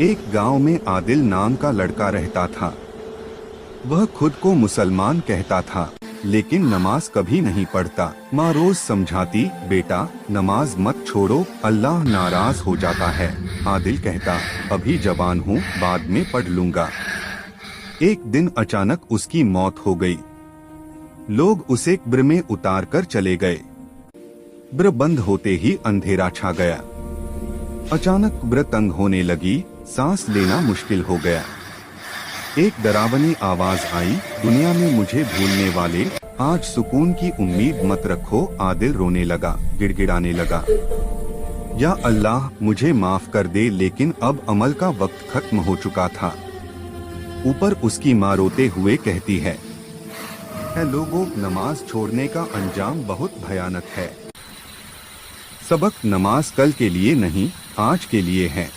एक गांव में आदिल नाम का लड़का रहता था। वह खुद को मुसलमान कहता था, लेकिन नमाज कभी नहीं पढ़ता। माँ रोज समझाती, बेटा नमाज मत छोड़ो, अल्लाह नाराज हो जाता है। आदिल कहता, अभी जवान हूँ, बाद में पढ़ लूंगा। एक दिन अचानक उसकी मौत हो गई। लोग उसे कब्र में उतार कर चले गए। कब्र बंद होते ही अंधेरा छा गया। अचानक कब्र तंग होने लगी, सांस लेना मुश्किल हो गया। एक डरावनी आवाज आई, दुनिया में मुझे भूलने वाले, आज सुकून की उम्मीद मत रखो। आदिल रोने लगा, गिड़गिड़ाने लगा, या अल्लाह मुझे माफ कर दे। लेकिन अब अमल का वक्त खत्म हो चुका था। ऊपर उसकी माँ रोते हुए कहती है लोगों, नमाज छोड़ने का अंजाम बहुत भयानक है। सबक, नमाज कल के लिए नहीं, आज के लिए है।